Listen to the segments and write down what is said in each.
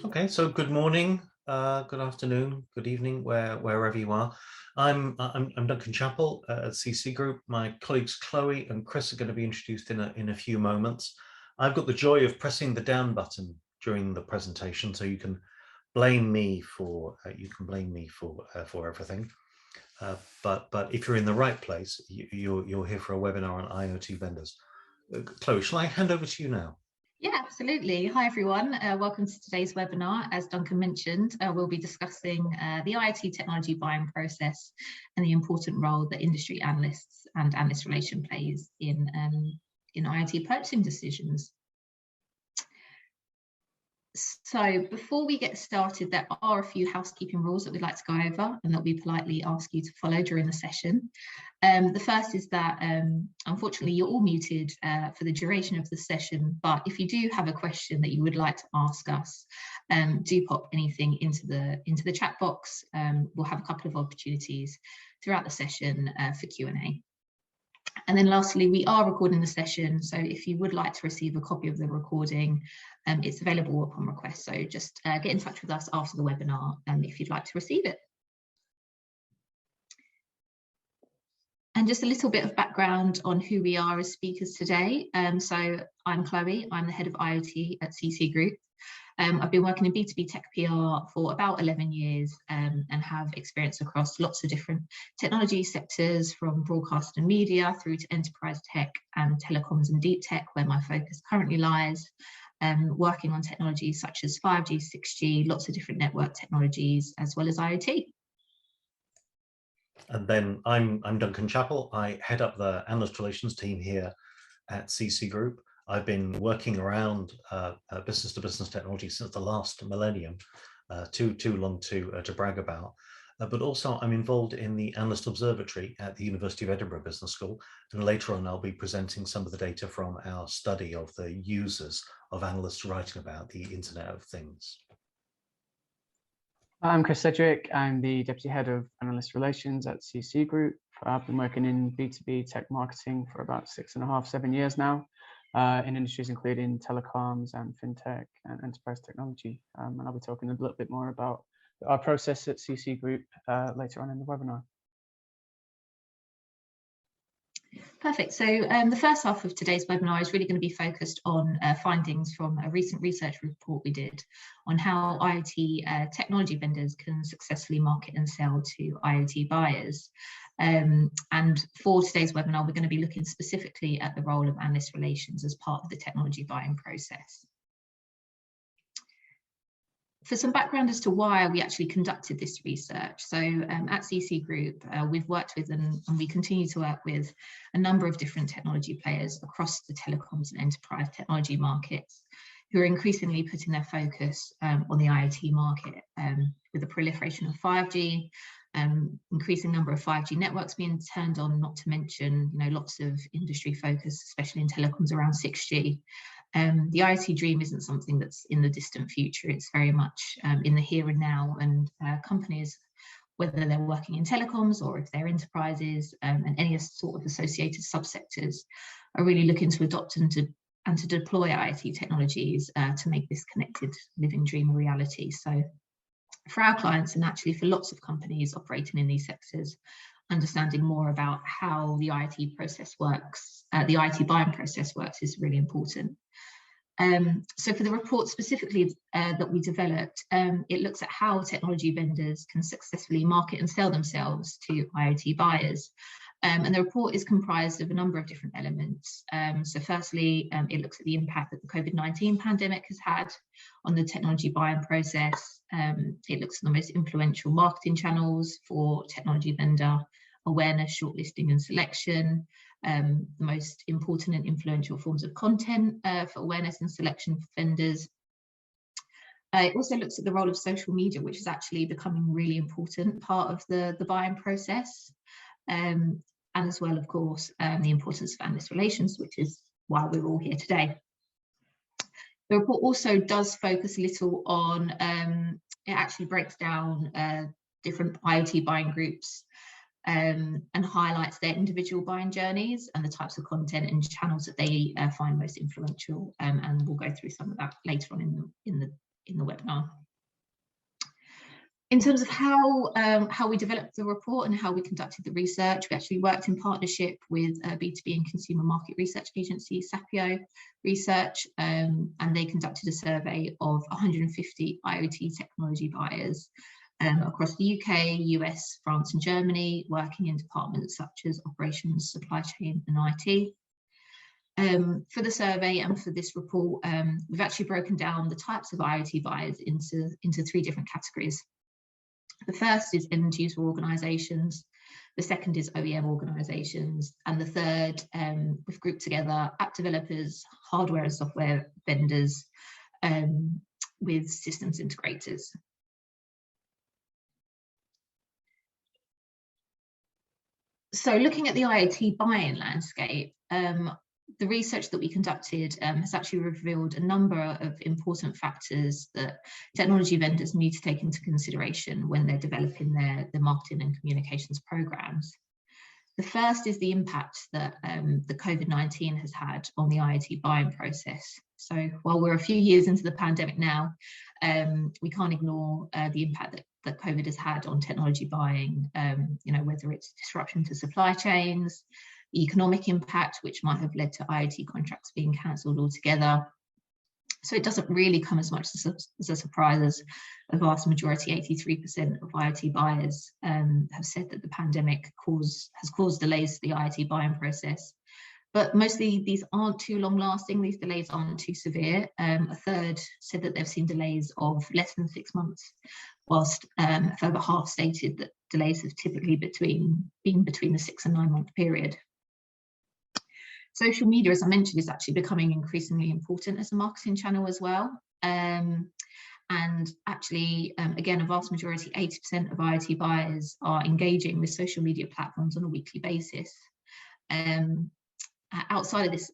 Okay, so good morning, good afternoon, good evening, wherever you are. I'm Duncan Chapple at CCgroup. My colleagues Chloe and Chris are going to be introduced in a few moments. I've got the joy of pressing the down button during the presentation, so you can blame me for for everything. But if you're in the right place, you're here for a webinar on IoT vendors. Chloe, shall I hand over to you now? Yeah, absolutely. Hi, everyone. Welcome to today's webinar. As Duncan mentioned, we'll be discussing the IoT technology buying process and the important role that industry analysts and analyst relation plays in IoT purchasing decisions. So before we get started, there are a few housekeeping rules that we'd like to go over and that we politely ask you to follow during the session. The first is that unfortunately you're all muted for the duration of the session, but if you do have a question that you would like to ask us, do pop anything into the chat box. We'll have a couple of opportunities throughout the session for Q&A. And then lastly, we are recording the session, so if you would like to receive a copy of the recording, it's available upon request. So just get in touch with us after the webinar if you'd like to receive it. And just a little bit of background on who we are as speakers today. So I'm Chloe, I'm the head of IoT at CCgroup. I've been working in B2B tech PR for about 11 years and have experience across lots of different technology sectors, from broadcast and media through to enterprise tech and telecoms and deep tech, where my focus currently lies, working on technologies such as 5G, 6G, lots of different network technologies, as well as IoT. And then I'm Duncan Chapple. I head up the analyst relations team here at CCgroup. I've been working around business-to-business technology since the last millennium, too long to brag about. But also I'm involved in the Analyst Observatory at the University of Edinburgh Business School. And later on, I'll be presenting some of the data from our study of the users of analysts writing about the Internet of Things. I'm Chris Sedgwick. I'm the Deputy Head of Analyst Relations at CCgroup. I've been working in B2B tech marketing for about 6.5, 7 years now, in industries including telecoms and fintech and enterprise technology. And I'll be talking a little bit more about our process at CCgroup later on in the webinar. Perfect. So the first half of today's webinar is really going to be focused on findings from a recent research report we did on how IoT technology vendors can successfully market and sell to IoT buyers. And for today's webinar, we're going to be looking specifically at the role of analyst relations as part of the technology buying process. For some background as to why we actually conducted this research. So at CCgroup, we've worked with and we continue to work with a number of different technology players across the telecoms and enterprise technology markets who are increasingly putting their focus on the IoT market with the proliferation of 5G, increasing number of 5G networks being turned on, not to mention lots of industry focus, especially in telecoms, around 6G. The IoT dream isn't something that's in the distant future. It's very much in the here and now, and companies, whether they're working in telecoms or if they're enterprises and any sort of associated subsectors, are really looking to adopt and to deploy IoT technologies to make this connected living dream a reality. So for our clients, and actually for lots of companies operating in these sectors, understanding more about how the IoT process works, the IoT buying process works, is really important. So for the report specifically that we developed, it looks at how technology vendors can successfully market and sell themselves to IoT buyers. And the report is comprised of a number of different elements. So firstly, it looks at the impact that the COVID-19 pandemic has had on the technology buying process. It looks at the most influential marketing channels for technology vendor awareness, shortlisting and selection, the most important and influential forms of content for awareness and selection for vendors. It also looks at the role of social media, which is actually becoming a really important part of the buying process. And as well, of course, the importance of analyst relations, which is why we're all here today. The report also does focus a little on, it actually breaks down different IoT buying groups and highlights their individual buying journeys and the types of content and channels that they find most influential. And we'll go through some of that later on in in the webinar. In terms of how we developed the report and how we conducted the research, we actually worked in partnership with B2B and consumer market research agency, Sapio Research, and they conducted a survey of 150 IoT technology buyers across the UK, US, France and Germany, working in departments such as operations, supply chain and IT. For the survey and for this report, we've actually broken down the types of IoT buyers into 3 different categories. The first is end user organisations, the second is OEM organisations, and the third, we've grouped together app developers, hardware and software vendors, with systems integrators. So looking at the IoT buying landscape, the research that we conducted has actually revealed a number of important factors that technology vendors need to take into consideration when they're developing their marketing and communications programs. The first is the impact that the COVID-19 has had on the IoT buying process. So while we're a few years into the pandemic now, we can't ignore the impact that COVID has had on technology buying, you know, whether it's disruption to supply chains, the economic impact, which might have led to IoT contracts being cancelled altogether. So it doesn't really come as much as a surprise as a vast majority, 83% of IoT buyers have said that the pandemic has caused delays to the IoT buying process. But mostly these aren't too long lasting, these delays aren't too severe. A third said that they've seen delays of less than 6 months, whilst a further half stated that delays have typically been between the 6 and 9 month period. Social media, as I mentioned, is actually becoming increasingly important as a marketing channel as well. And actually, again, a vast majority, 80% of IoT buyers are engaging with social media platforms on a weekly basis. Outside of this,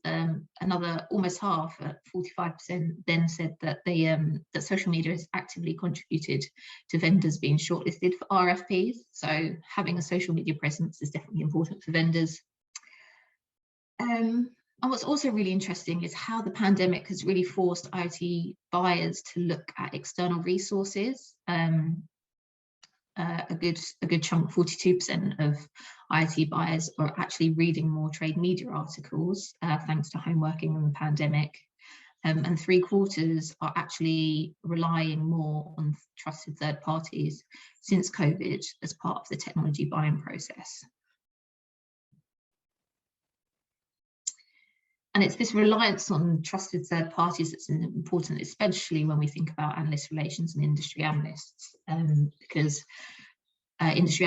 another almost half, 45%, then said that that social media has actively contributed to vendors being shortlisted for RFPs. So having a social media presence is definitely important for vendors. And what's also really interesting is how the pandemic has really forced IoT buyers to look at external resources. A good chunk, 42% of IoT buyers are actually reading more trade media articles thanks to home working and the pandemic. And 3/4 are actually relying more on trusted third parties since COVID as part of the technology buying process. And it's this reliance on trusted third parties that's important, especially when we think about analyst relations and industry analysts, because industry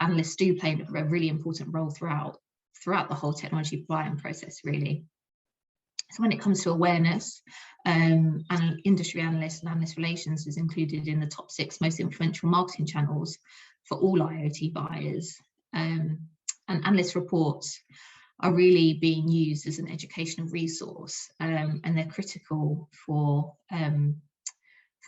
analysts do play a really important role throughout the whole technology buying process, really. So when it comes to awareness, and industry analysts and analyst relations is included in the top 6 most influential marketing channels for all IoT buyers. And analyst reports are really being used as an educational resource, and they're critical for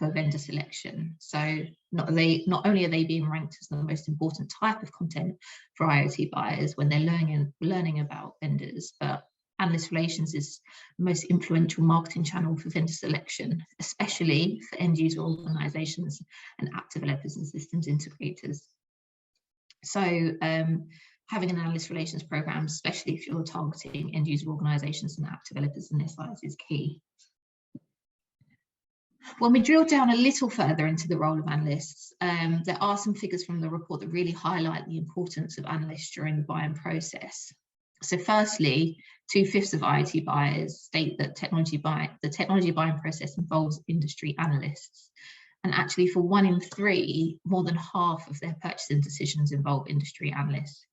vendor selection. So not only are they being ranked as the most important type of content for IoT buyers when they're learning about vendors, but analyst relations is the most influential marketing channel for vendor selection, especially for end user organizations and app developers and systems integrators. So having an analyst relations program, especially if you're targeting end user organizations and app developers and SIs, is key. When we drill down a little further into the role of analysts, there are some figures from the report that really highlight the importance of analysts during the buying process. So firstly, 2/5 of IoT buyers state that the technology buying process involves industry analysts. And actually for 1 in 3, more than half of their purchasing decisions involve industry analysts,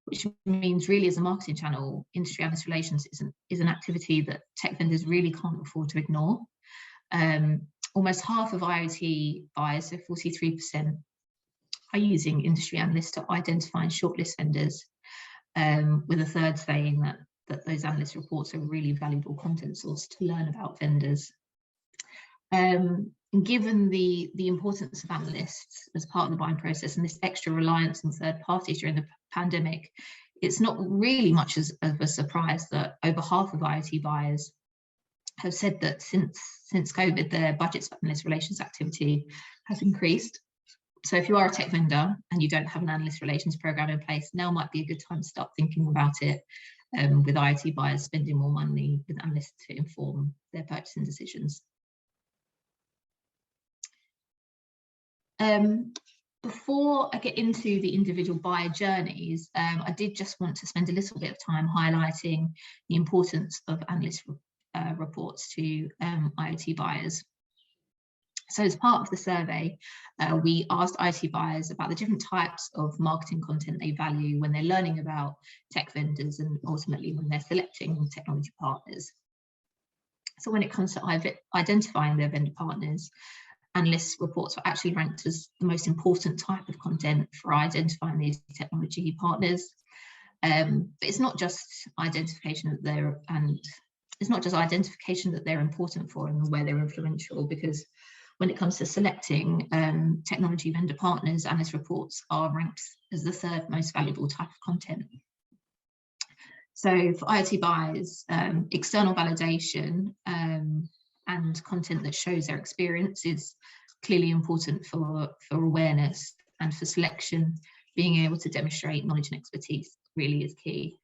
which means really as a marketing channel, industry analyst relations is an activity that tech vendors really can't afford to ignore. Almost half of IoT buyers, so 43%, are using industry analysts to identify and shortlist vendors, with a third saying that those analyst reports are a really valuable content source to learn about vendors. Given the importance of analysts as part of the buying process and this extra reliance on third parties during the pandemic, it's not really much of a surprise that over half of IoT buyers have said that since COVID, their budgets for analyst relations activity has increased. So if you are a tech vendor and you don't have an analyst relations program in place, now might be a good time to start thinking about it, with IoT buyers spending more money with analysts to inform their purchasing decisions. Before I get into the individual buyer journeys, I did just want to spend a little bit of time highlighting the importance of analyst reports to IoT buyers. So as part of the survey, we asked IoT buyers about the different types of marketing content they value when they're learning about tech vendors and ultimately when they're selecting technology partners. So when it comes to identifying their vendor partners, analyst reports are actually ranked as the most important type of content for identifying these technology partners. But it's not just identification that they're important for and where they're influential, because when it comes to selecting technology vendor partners, analyst reports are ranked as the third most valuable type of content. So for IoT buyers, external validation and content that shows their experience is clearly important for awareness, and for selection, being able to demonstrate knowledge and expertise really is key.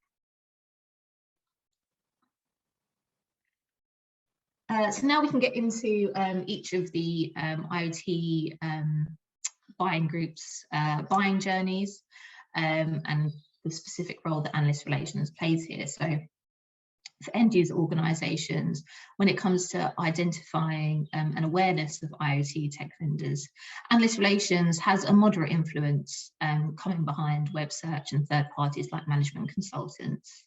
So now we can get into each of the IoT buying groups, buying journeys, and the specific role that analyst relations plays here. So for end user organisations, when it comes to identifying an awareness of IoT tech vendors, analyst relations has a moderate influence coming behind web search and third parties like management consultants.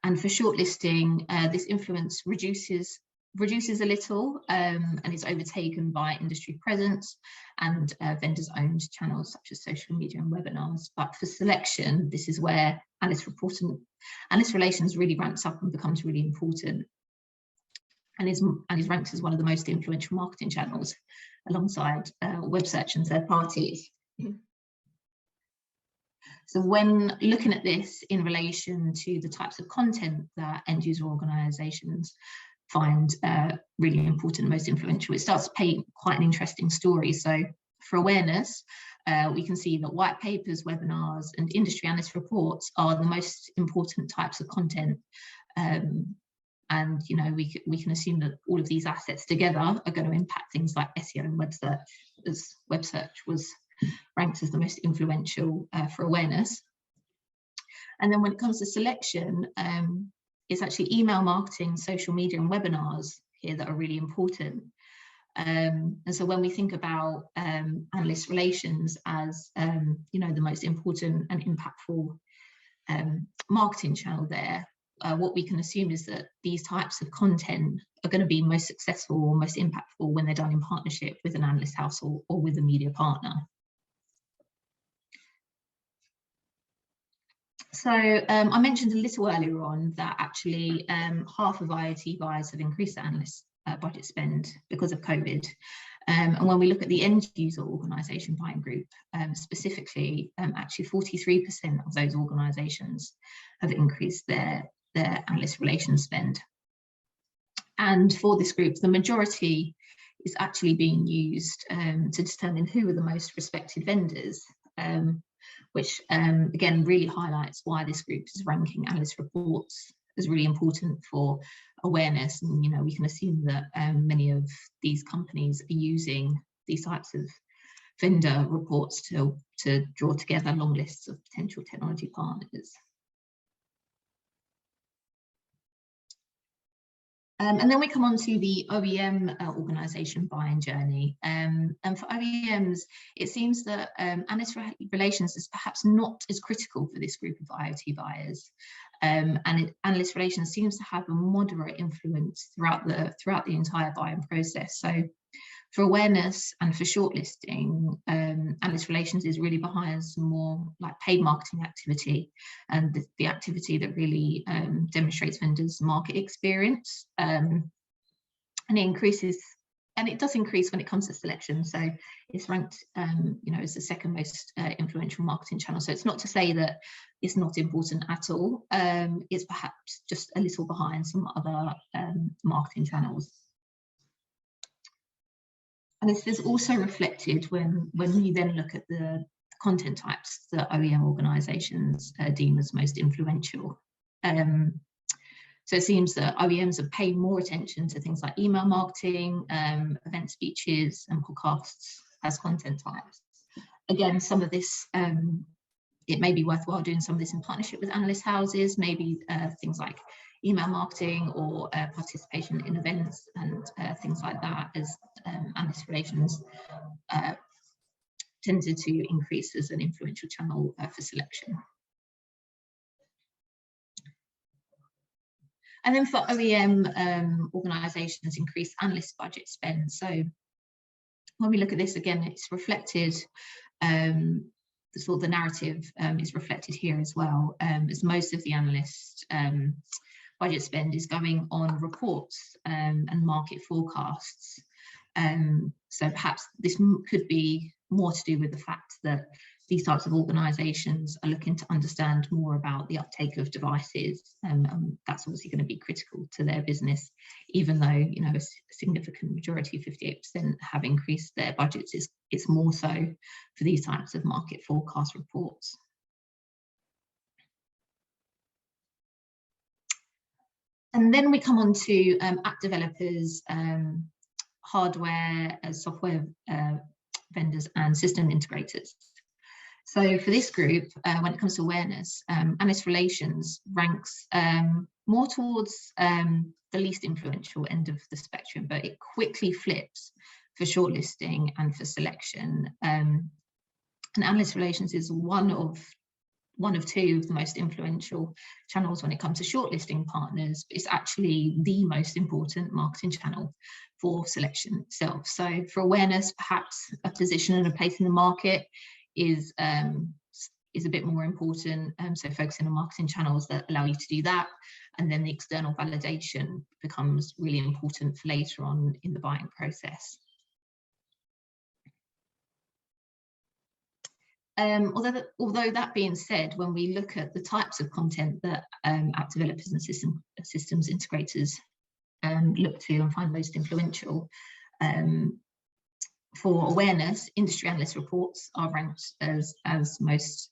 And for shortlisting, this influence reduces a little and is overtaken by industry presence and vendors' owned channels such as social media and webinars. But for selection, this is where analyst relations really ramps up and becomes really important, and is ranked as one of the most influential marketing channels alongside web search and third parties. So when looking at this in relation to the types of content that end user organisations find really important and most influential, it starts to paint quite an interesting story. So for awareness, we can see that white papers, webinars and industry analyst reports are the most important types of content. And you know, we can assume that all of these assets together are going to impact things like SEO and web search, as web search was ranked as the most influential for awareness. And then when it comes to selection, it's actually email marketing, social media and webinars here that are really important. And so when we think about analyst relations as you know, the most important and impactful marketing channel there, what we can assume is that these types of content are going to be most successful or most impactful when they're done in partnership with an analyst house or with a media partner. So I mentioned a little earlier on that actually half of IoT buyers have increased their analyst budget spend because of COVID. And when we look at the end user organisation buying group, specifically, actually 43% of those organisations have increased their analyst relations spend. And for this group, the majority is actually being used to determine who are the most respected vendors, which again really highlights why this group is ranking analyst reports as really important for awareness. And you know, we can assume that many of these companies are using these types of vendor reports to draw together long lists of potential technology partners. And then we come on to the OEM organisation buying journey. And for OEMs, it seems that analyst relations is perhaps not as critical for this group of IoT buyers. And analyst relations seems to have a moderate influence throughout the entire buying process. So for awareness and for shortlisting, analyst relations is really behind some more like paid marketing activity and the activity that really demonstrates vendors' market experience. And it increases and it does increase when it comes to selection. So it's ranked, as the second most influential marketing channel. So it's not to say that it's not important at all. It's perhaps just a little behind some other marketing channels. And this is also reflected when we then look at the content types that OEM organisations deem as most influential. So it seems that OEMs are paying more attention to things like email marketing, event speeches, and podcasts as content types. Again, some of this, it may be worthwhile doing some of this in partnership with analyst houses, maybe things like email marketing or participation in events and things like that, as analyst relations tended to increase as an influential channel for selection. And then for OEM organisations, increased analyst budget spend. So when we look at this again, it's reflected, the narrative is reflected here as well, as most of the analyst budget spend is going on reports and market forecasts. So perhaps this could be more to do with the fact that these types of organisations are looking to understand more about the uptake of devices, and that's obviously going to be critical to their business, even though a significant majority, 58%, have increased their budgets. It's more so for these types of market forecast reports. And then we come on to app developers, hardware, software vendors, and system integrators. So for this group, when it comes to awareness, analyst relations ranks more towards the least influential end of the spectrum, but it quickly flips for shortlisting and for selection. And analyst relations is one of two of the most influential channels when it comes to shortlisting partners. It's actually the most important marketing channel for selection itself. So for awareness, perhaps a position and a place in the market is a bit more important. So focusing on marketing channels that allow you to do that, and then the external validation becomes really important for later on in the buying process. Although that being said, when we look at the types of content that app developers and systems integrators look to and find most influential, for awareness, industry analyst reports are ranked as most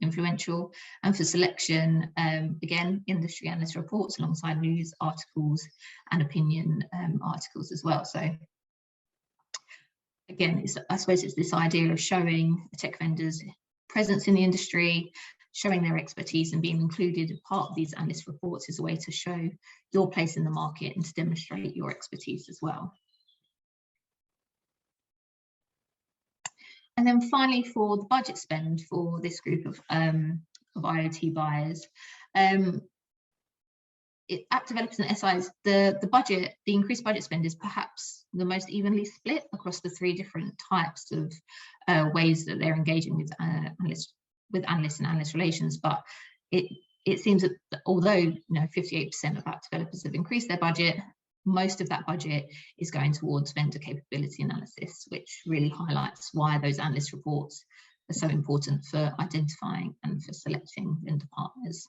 influential, and for selection, again, industry analyst reports alongside news articles and opinion articles as well. So again, I suppose it's this idea of showing a tech vendor's presence in the industry, showing their expertise, and being included as part of these analyst reports is a way to show your place in the market and to demonstrate your expertise as well. And then finally, for the budget spend for this group of IoT buyers, app developers and SIs, the increased budget spend is perhaps the most evenly split across the three different types of ways that they're engaging with analysts and analyst relations. But it seems that although 58% of app developers have increased their budget, most of that budget is going towards vendor capability analysis, which really highlights why those analyst reports are so important for identifying and for selecting vendor partners.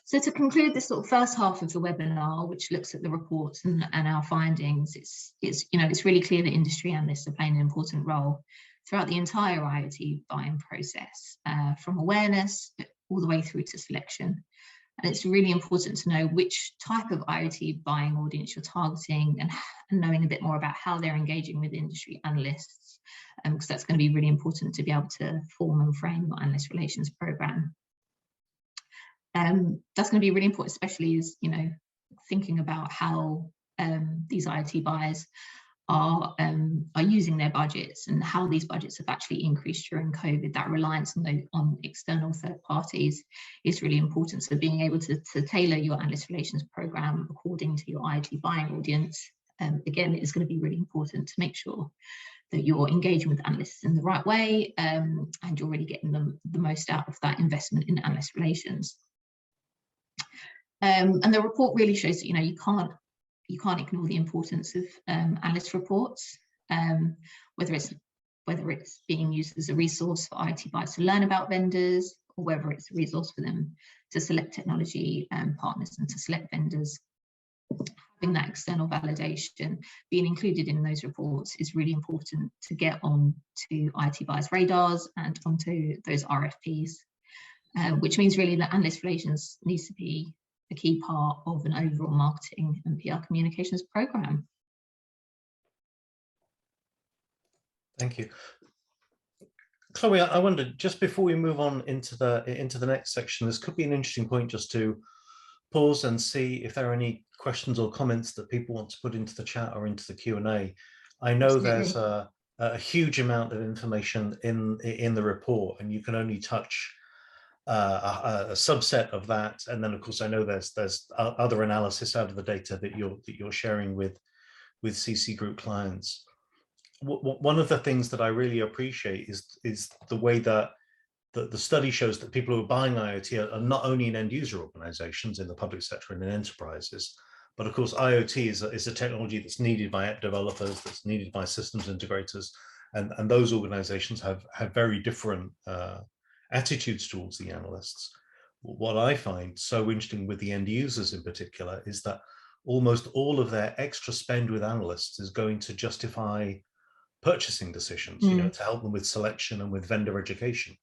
So to conclude this sort of first half of the webinar, which looks at the reports and our findings, it's really clear that industry analysts are playing an important role throughout the entire IoT buying process, from awareness all the way through to selection. And it's really important to know which type of IoT buying audience you're targeting, and knowing a bit more about how they're engaging with industry analysts, because that's going to be really important to be able to form and frame your analyst relations program. That's going to be really important, especially as thinking about how these IoT buyers are using their budgets, and how these budgets have actually increased during COVID. That reliance on external third parties is really important. So being able to tailor your analyst relations program according to your IoT buying audience, again, is going to be really important to make sure that you're engaging with analysts in the right way, and you're really getting the most out of that investment in analyst relations. And the report really shows that, you can't ignore the importance of analyst reports, whether it's being used as a resource for IT buyers to learn about vendors, or whether it's a resource for them to select technology partners and to select vendors. Having that external validation being included in those reports is really important to get on to IT buyers' radars and onto those RFPs, which means really that analyst relations needs to be a key part of an overall marketing and PR communications program. Thank you. Chloe, I wondered, just before we move on into the next section, this could be an interesting point just to pause and see if there are any questions or comments that people want to put into the chat or into the Q&A. I know Absolutely. there's a huge amount of information in the report, and you can only touch a subset of that. And then, of course, I know there's other analysis out of the data that you're sharing with CCgroup clients. One of the things that I really appreciate is the way that the study shows that people who are buying IoT are not only in end user organizations in the public sector and in enterprises, but of course IoT is a technology that's needed by app developers, that's needed by systems integrators, and those organizations have very different attitudes towards the analysts. What I find so interesting with the end users in particular is that almost all of their extra spend with analysts is going to justify purchasing decisions, to help them with selection and with vendor education.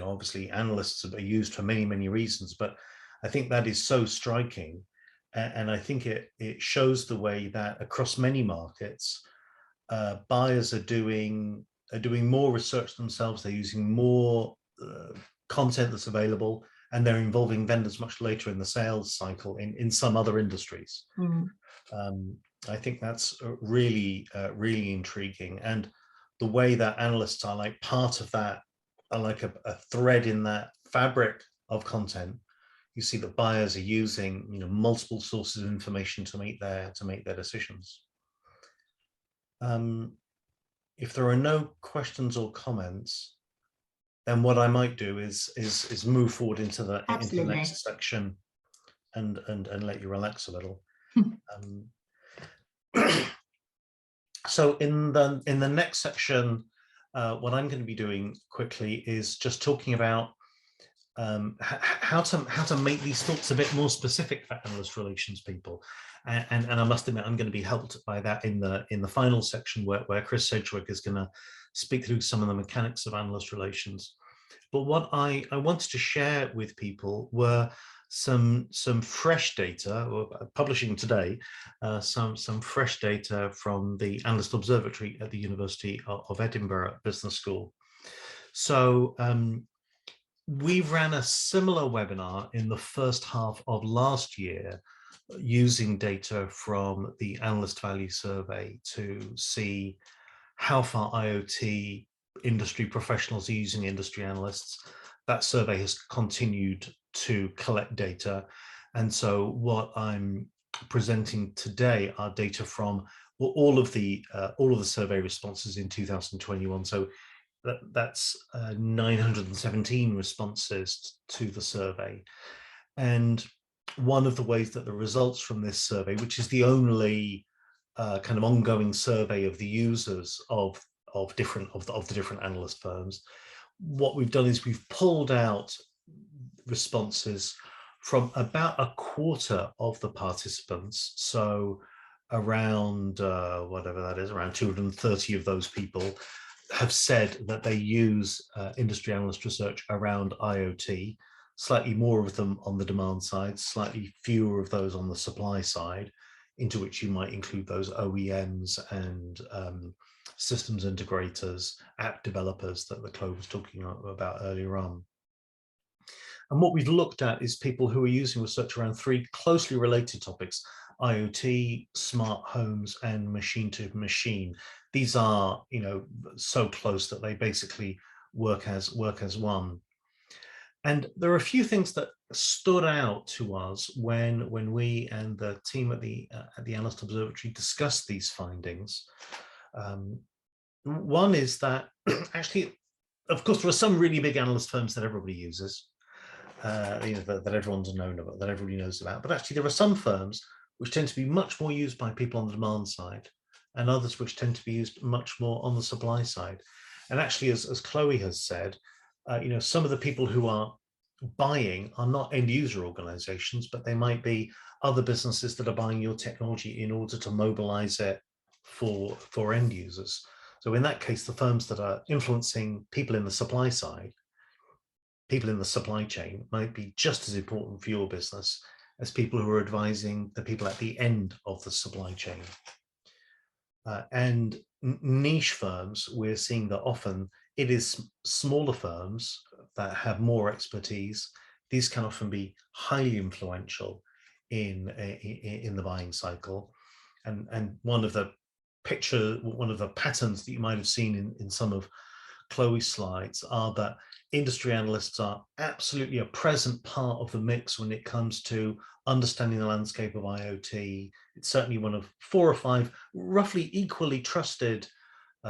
Obviously analysts are used for many reasons, but I think that is so striking, and I think it shows the way that across many markets, buyers are doing more research themselves. They're using more content that's available, and they're involving vendors much later in the sales cycle in some other industries. I think that's really intriguing, and the way that analysts are like part of that, are like a thread in that fabric of content. You see that buyers are using multiple sources of information to make their decisions. If there are no questions or comments, then what I might do is move forward into the next section and let you relax a little. So in the next section, what I'm going to be doing quickly is just talking about how to make these thoughts a bit more specific for analyst relations people, and I must admit I'm going to be helped by that in the final section where Chris Sedgwick is going to speak through some of the mechanics of analyst relations. But what I wanted to share with people were some fresh data, or publishing today, some fresh data from the Analyst Observatory at the University of Edinburgh Business School. So we ran a similar webinar in the first half of last year using data from the Analyst Value Survey to see how far IoT industry professionals are using industry analysts. That survey has continued to collect data, and so what I'm presenting today are data from all of the survey responses in 2021. So that's 917 responses to the survey. And one of the ways that the results from this survey, which is the only kind of ongoing survey of the users of the different analyst firms, what we've done is we've pulled out responses from about a quarter of the participants, so around whatever that is, around 230 of those people have said that they use industry analyst research around IoT, slightly more of them on the demand side, slightly fewer of those on the supply side, into which you might include those OEMs and systems integrators, app developers that Chloe was talking about earlier on. And what we've looked at is people who are using research around three closely related topics: IoT, smart homes, and machine to machine. These are, so close that they basically work as one. And there are a few things that stood out to us when we and the team at the Analyst Observatory discussed these findings. One is that actually, of course, there are some really big analyst firms that everybody uses. that everyone's known about, that everybody knows about. But actually, there are some firms which tend to be much more used by people on the demand side, and others which tend to be used much more on the supply side. And actually, as Chloe has said, some of the people who are buying are not end user organizations, but they might be other businesses that are buying your technology in order to mobilize it for end users. So in that case, the firms that are influencing people in the supply side, people in the supply chain, might be just as important for your business as people who are advising the people at the end of the supply chain. And niche firms, we're seeing that often it is smaller firms that have more expertise. These can often be highly influential in the buying cycle. And one of the patterns that you might have seen in some of Chloe's slides are that industry analysts are absolutely a present part of the mix when it comes to understanding the landscape of IoT. It's certainly one of 4 or 5 roughly equally trusted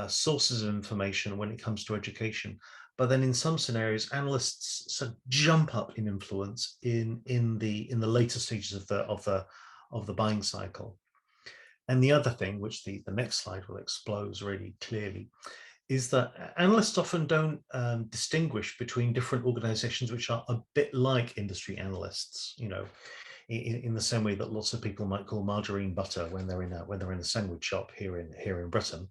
sources of information when it comes to education. But then in some scenarios, analysts sort of jump up in influence in the later stages of the buying cycle. And the other thing, which the next slide will expose really clearly, is that analysts often don't distinguish between different organizations which are a bit like industry analysts, in the same way that lots of people might call margarine butter when they're in a sandwich shop here in Britain.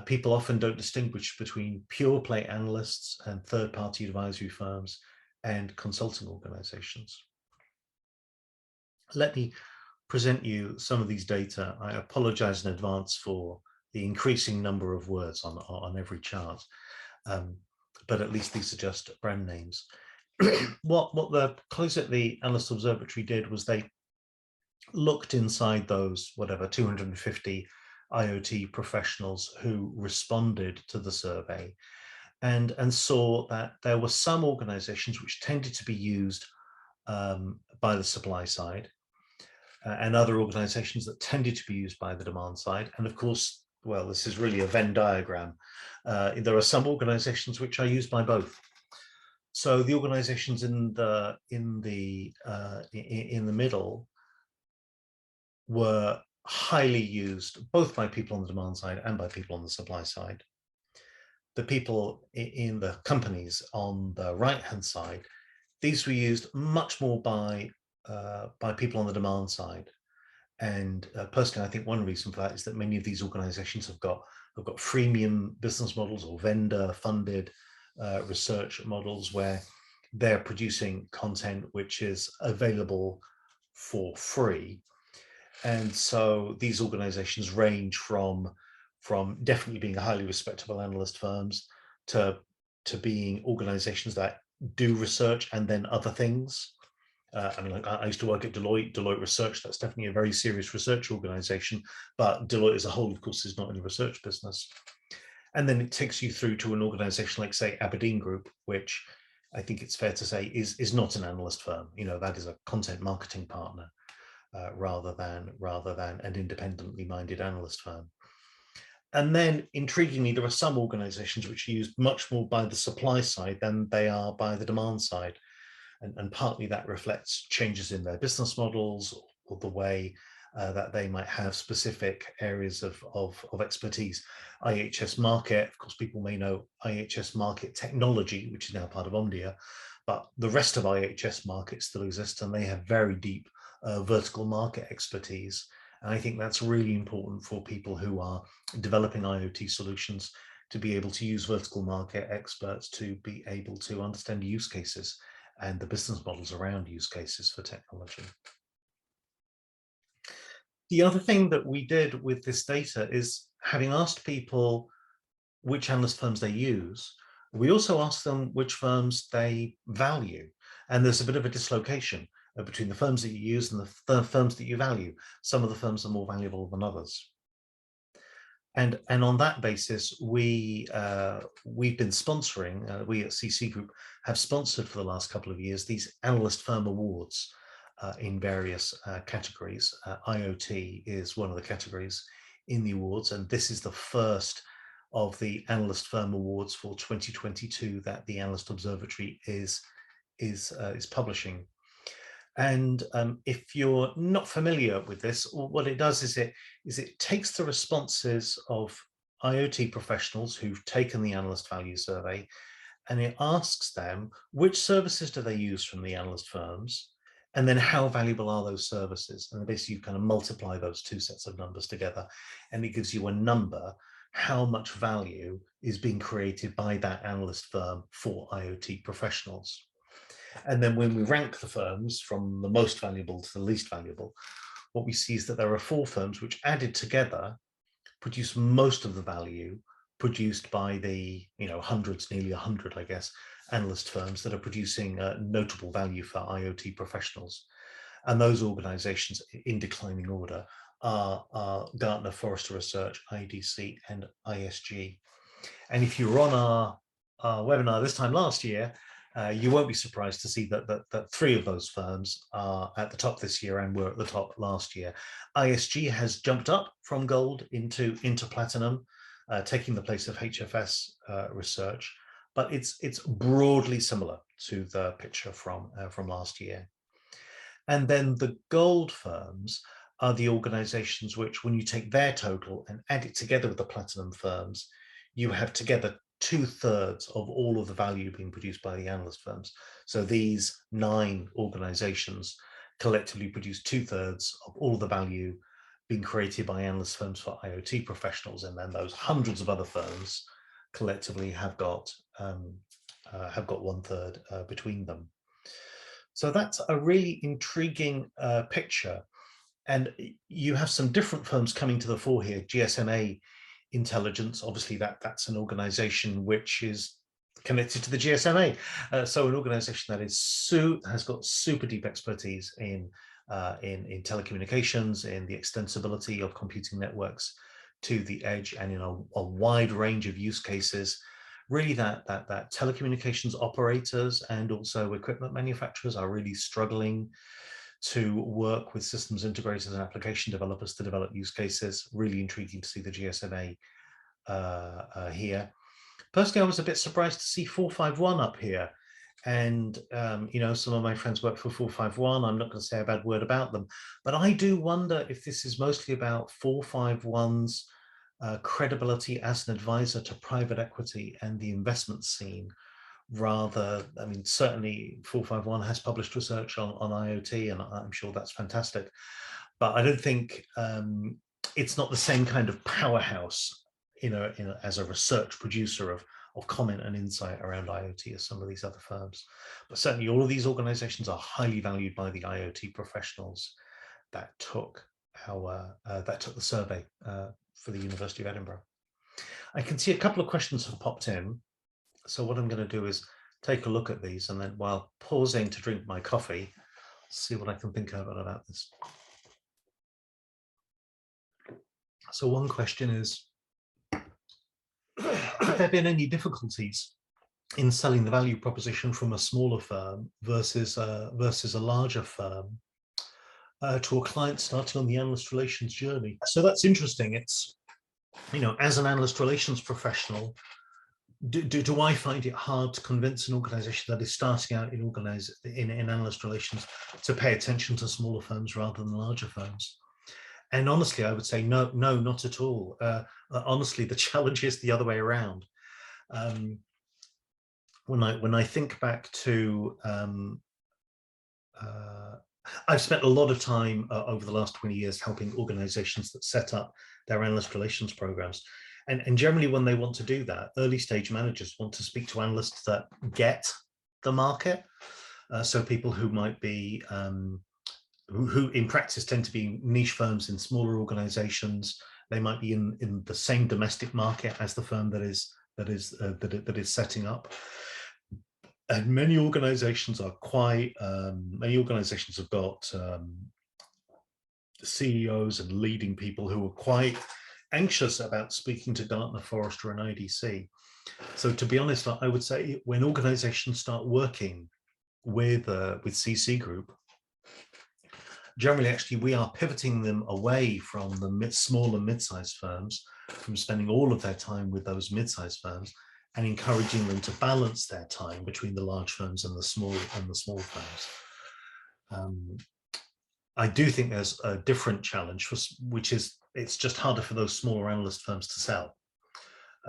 People often don't distinguish between pure play analysts and third-party advisory firms and consulting organizations. Let me present you some of these data. I apologize in advance for the increasing number of words on every chart, but at least these are just brand names. What the colleagues at the Analyst Observatory did was they looked inside those 250 IoT professionals who responded to the survey, and saw that there were some organizations which tended to be used by the supply side, and other organizations that tended to be used by the demand side. And of course, well, this is really a Venn diagram. There are some organizations which are used by both. So the organizations in the middle were highly used both by people on the demand side and by people on the supply side. The people in the companies on the right-hand side, these were used much more by people on the demand side. And personally, I think one reason for that is that many of these organizations have got freemium business models or vendor-funded research models where they're producing content which is available for free. And so these organizations range from definitely being highly respectable analyst firms to being organizations that do research and then other things. I used to work at Deloitte Research. That's definitely a very serious research organization, but Deloitte as a whole, of course, is not in the research business. And then it takes you through to an organization like, say, Aberdeen Group, which I think it's fair to say is not an analyst firm. That is a content marketing partner rather than an independently minded analyst firm. And then, intriguingly, there are some organizations which are used much more by the supply side than they are by the demand side. And partly that reflects changes in their business models or the way that they might have specific areas of expertise. IHS Markit, of course, people may know IHS Markit Technology, which is now part of Omdia, but the rest of IHS Markit still exists, and they have very deep vertical market expertise. And I think that's really important for people who are developing IoT solutions to be able to use vertical market experts to be able to understand use cases and the business models around use cases for technology. The other thing that we did with this data is, having asked people which analyst firms they use, we also asked them which firms they value. And there's a bit of a dislocation between the firms that you use and the firms that you value. Some of the firms are more valuable than others. And on that basis, we've been sponsoring, we at CCgroup have sponsored for the last couple of years these Analyst Firm Awards in various categories. IoT is one of the categories in the awards, and this is the first of the Analyst Firm Awards for 2022 that the Analyst Observatory is is publishing. And if you're not familiar with this, what it does is it takes the responses of IoT professionals who've taken the analyst value survey, and it asks them which services do they use from the analyst firms, and then how valuable are those services. And basically you kind of multiply those two sets of numbers together, and it gives you a number, how much value is being created by that analyst firm for IoT professionals. And then when we rank the firms from the most valuable to the least valuable, what we see is that there are 4 firms which added together produce most of the value produced by the hundreds, nearly 100, I guess, analyst firms that are producing notable value for IoT professionals. And those organizations, in declining order, are Gartner, Forrester Research, IDC, and ISG. And if you were on our webinar this time last year, you won't be surprised to see that 3 of those firms are at the top this year and were at the top last year. ISG has jumped up from gold into platinum, taking the place of HFS Research, but it's broadly similar to the picture from last year. And then the gold firms are the organizations which, when you take their total and add it together with the platinum firms, you have together 2/3 of all of the value being produced by the analyst firms. So these 9 organizations collectively produce 2/3 of all of the value being created by analyst firms for IoT professionals, and then those hundreds of other firms collectively have got 1/3 between them. So that's a really intriguing picture. And you have some different firms coming to the fore here. GSMA Intelligence, obviously that's an organization which is connected to the GSMA. So an organization that has got super deep expertise in telecommunications, in the extensibility of computing networks to the edge, and in a wide range of use cases. Really that telecommunications operators and also equipment manufacturers are really struggling to work with systems integrators and application developers to develop use cases. Really intriguing to see the GSMA here. Personally, I was a bit surprised to see 451 up here. And, some of my friends work for 451. I'm not going to say a bad word about them, but I do wonder if this is mostly about 451's credibility as an advisor to private equity and the investment scene. Rather, I mean, certainly 451 has published research on IoT, and I'm sure that's fantastic. But I don't think it's not the same kind of powerhouse, as a research producer of comment and insight around IoT as some of these other firms. But certainly all of these organizations are highly valued by the IoT professionals that took the survey for the University of Edinburgh. I can see a couple of questions have popped in. So what I'm going to do is take a look at these, and then while pausing to drink my coffee, see what I can think of about this. So one question is, have there been any difficulties in selling the value proposition from a smaller firm versus a larger firm to a client starting on the analyst relations journey? So that's interesting. It's, as an analyst relations professional, do I find it hard to convince an organization that is starting out in analyst relations to pay attention to smaller firms rather than larger firms? And honestly, I would say no, not at all. Honestly, the challenge is the other way around. When I think back to, I've spent a lot of time over the last 20 years helping organizations that set up their analyst relations programs. And generally, when they want to do that, early stage managers want to speak to analysts that get the market. So people who might be, who in practice tend to be niche firms in smaller organizations. They might be in the same domestic market as the firm that is setting up. And many organizations are many organizations have got CEOs and leading people who are quite anxious about speaking to Gartner, Forrester, and IDC. So to be honest, I would say when organizations start working with CCgroup, generally, actually, we are pivoting them away from the small and mid-sized firms, from spending all of their time with those mid-sized firms, and encouraging them to balance their time between the large firms and the small firms. I do think there's a different challenge, which is it's just harder for those smaller analyst firms to sell.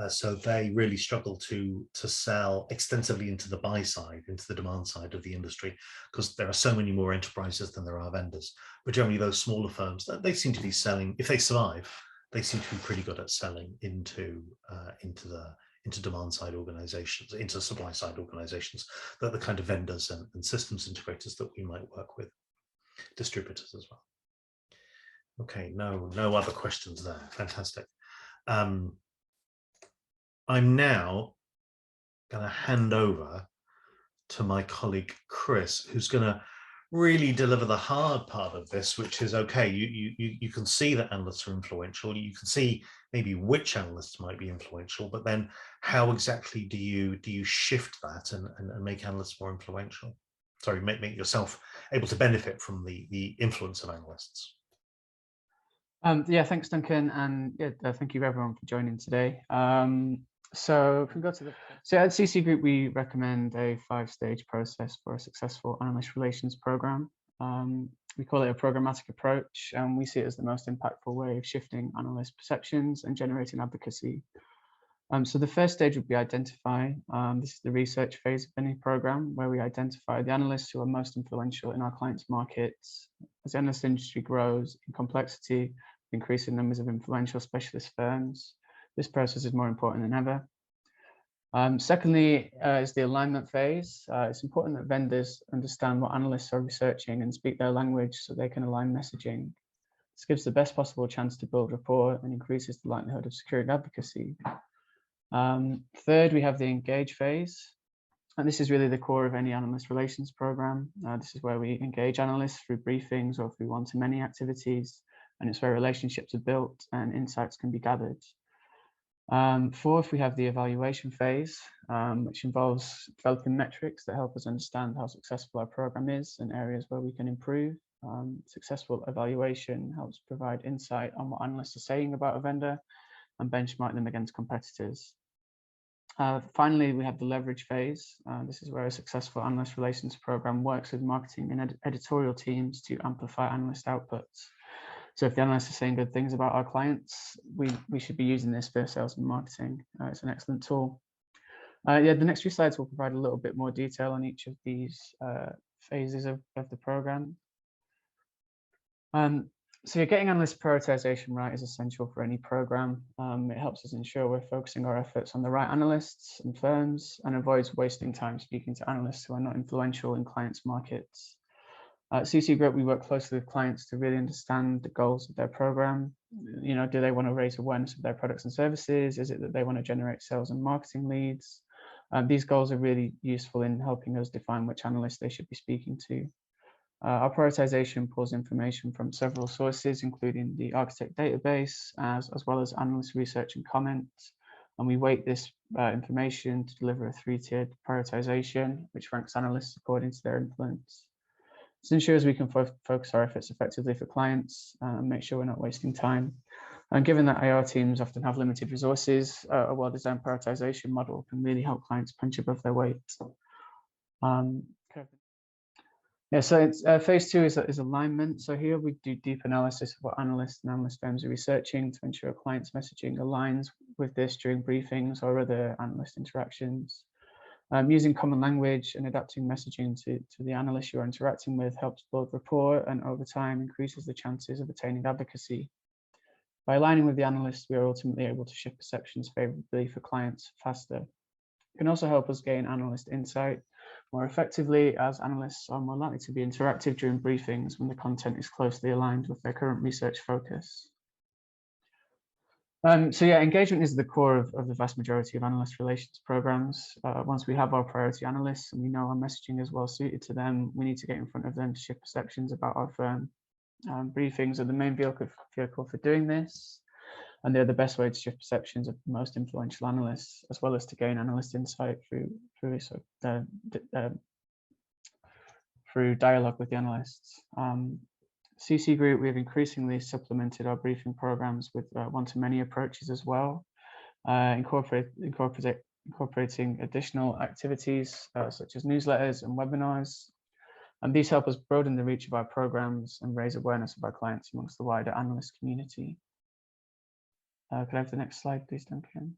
So they really struggle to sell extensively into the buy side, into the demand side of the industry, because there are so many more enterprises than there are vendors. But generally, those smaller firms, they seem to be selling. If they survive, they seem to be pretty good at selling into demand side organizations, into supply side organizations, that the kind of vendors and systems integrators that we might work with, distributors as well. Okay, no other questions there. Fantastic. I'm now going to hand over to my colleague Chris, who's going to really deliver the hard part of this, which is, okay, you can see that analysts are influential. You can see maybe which analysts might be influential, but then how exactly do you shift that and make analysts more influential? Sorry, make yourself able to benefit from the influence of analysts. Yeah, thanks, Duncan, and thank you everyone for joining today. So if we go to at CCgroup, we recommend a 5-stage process for a successful analyst relations program. We call it a programmatic approach, and we see it as the most impactful way of shifting analyst perceptions and generating advocacy. So the first stage would be identify. This is the research phase of any program, where we identify the analysts who are most influential in our clients' markets. As the analyst industry grows in complexity, increasing numbers of influential specialist firms, this process is more important than ever. Secondly, is the alignment phase. It's important that vendors understand what analysts are researching and speak their language so they can align messaging. This gives the best possible chance to build rapport and increases the likelihood of securing advocacy. Third, we have the engage phase. And this is really the core of any analyst relations program. This is where we engage analysts through briefings or through one-to-many activities. And it's where relationships are built and insights can be gathered. Fourth, we have the evaluation phase, which involves developing metrics that help us understand how successful our program is and areas where we can improve. Successful evaluation helps provide insight on what analysts are saying about a vendor and benchmark them against competitors. Finally, we have the leverage phase. This is where a successful analyst relations program works with marketing and editorial teams to amplify analyst outputs. So if the analysts are saying good things about our clients, we should be using this for sales and marketing. It's an excellent tool. The next few slides will provide a little bit more detail on each of these phases of the program. So getting analyst prioritization right is essential for any program. It helps us ensure we're focusing our efforts on the right analysts and firms and avoids wasting time speaking to analysts who are not influential in clients' markets. At CCgroup, we work closely with clients to really understand the goals of their program. Do they want to raise awareness of their products and services? Is it that they want to generate sales and marketing leads? These goals are really useful in helping us define which analysts they should be speaking to. Our prioritization pulls information from several sources, including the Architect database, as well as analyst research and comments. And we weight this information to deliver a 3-tiered prioritization, which ranks analysts according to their influence. This ensures we can focus our efforts effectively for clients and make sure we're not wasting time. And given that IR teams often have limited resources, a well-designed prioritization model can really help clients punch above their weight. So it's, phase 2 is alignment. So here we do deep analysis of what analysts and analyst firms are researching to ensure a client's messaging aligns with this during briefings or other analyst interactions. Using common language and adapting messaging to the analyst you're interacting with helps build rapport and over time increases the chances of attaining advocacy. By aligning with the analyst, we are ultimately able to shift perceptions favorably for clients faster. It can also help us gain analyst insight more effectively, as analysts are more likely to be interactive during briefings when the content is closely aligned with their current research focus. Engagement is the core of the vast majority of analyst relations programs. Once we have our priority analysts and we know our messaging is well suited to them, we need to get in front of them to shift perceptions about our firm. Briefings are the main vehicle for doing this, and they're the best way to shift perceptions of the most influential analysts, as well as to gain analyst insight through dialogue with the analysts. CCgroup, we have increasingly supplemented our briefing programs with one-to-many approaches as well, incorporating incorporating additional activities such as newsletters and webinars. And these help us broaden the reach of our programs and raise awareness of our clients amongst the wider analyst community. Could I have the next slide, please, Duncan?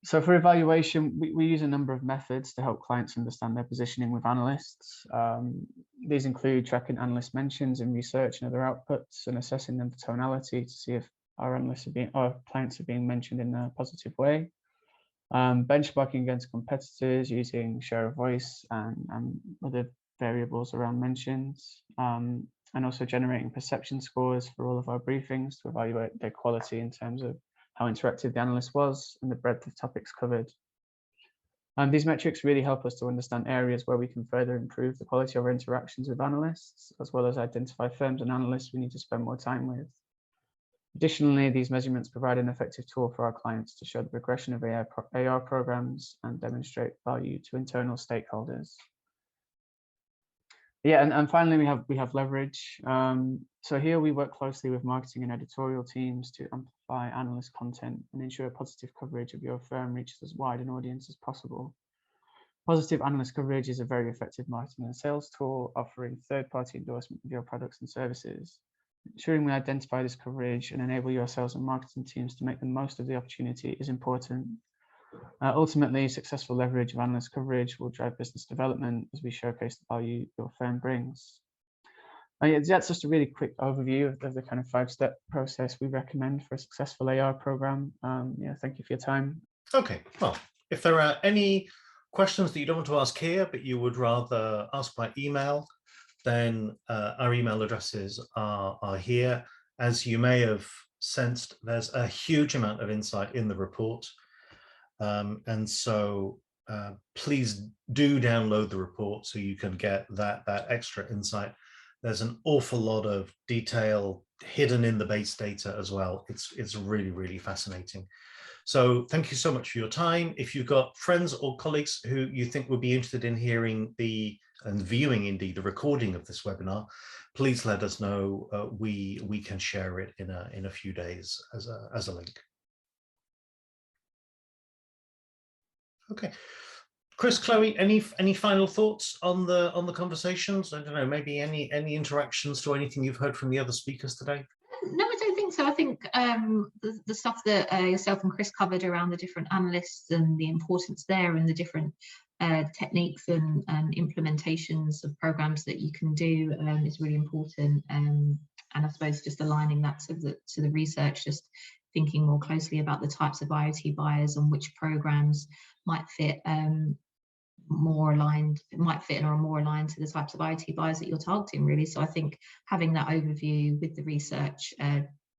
So for evaluation, we use a number of methods to help clients understand their positioning with analysts. These include tracking analyst mentions in research and other outputs and assessing them for tonality to see if our clients are being mentioned in a positive way. Benchmarking against competitors using share of voice and other variables around mentions. And also generating perception scores for all of our briefings to evaluate their quality in terms of how interactive the analyst was and the breadth of topics covered. And these metrics really help us to understand areas where we can further improve the quality of our interactions with analysts, as well as identify firms and analysts we need to spend more time with. Additionally, these measurements provide an effective tool for our clients to show the progression of AR programs and demonstrate value to internal stakeholders. Yeah, and finally, we have leverage. So here we work closely with marketing and editorial teams to amplify analyst content and ensure positive coverage of your firm reaches as wide an audience as possible. Positive analyst coverage is a very effective marketing and sales tool, offering third-party endorsement of your products and services. Ensuring we identify this coverage and enable your sales and marketing teams to make the most of the opportunity is important. Ultimately, successful leverage of analyst coverage will drive business development as we showcase the value your firm brings. That's just a really quick overview of the kind of 5-step process we recommend for a successful AR program. Thank you for your time. Okay, well, if there are any questions that you don't want to ask here, but you would rather ask by email, then our email addresses are here. As you may have sensed, there's a huge amount of insight in the report. And so please do download the report so you can get that extra insight. There's an awful lot of detail hidden in the base data as well. It's really, really fascinating. So thank you so much for your time. If you've got friends or colleagues who you think would be interested in hearing and viewing indeed the recording of this webinar, please let us know. We can share it in a few days as a link. Okay, Chris, Chloe, any final thoughts on the conversations? I don't know, maybe any interactions to anything you've heard from the other speakers today? No, I don't think so. I think the stuff that yourself and Chris covered around the different analysts and the importance there and the different techniques and implementations of programs that you can do is really important. And I suppose just aligning that to the research, just thinking more closely about the types of IoT buyers and which programs might fit more aligned, or are more aligned to the types of IoT buyers that you're targeting, really. So I think having that overview with the research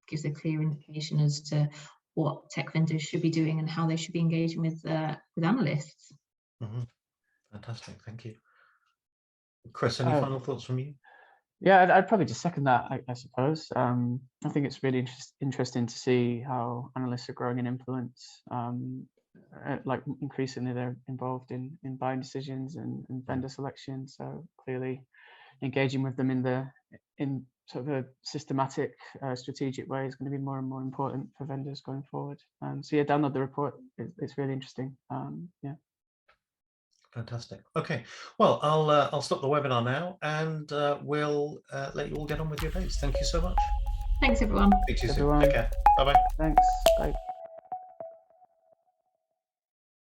gives a clear indication as to what tech vendors should be doing and how they should be engaging with analysts. Mm-hmm. Fantastic, thank you. Chris, any final thoughts from you? Yeah, I'd probably just second that, I suppose. I think it's really interesting to see how analysts are growing in influence. Like increasingly they're involved in buying decisions and vendor selection. So clearly engaging with them in sort of a systematic, strategic way is going to be more and more important for vendors going forward. So yeah, download the report. It's really interesting. Yeah. Fantastic. Okay, well, I'll stop the webinar now, and we'll let you all get on with your days. Thank you so much. Thanks, everyone. Speak to you soon. Take care. Bye-bye. Thanks. Bye.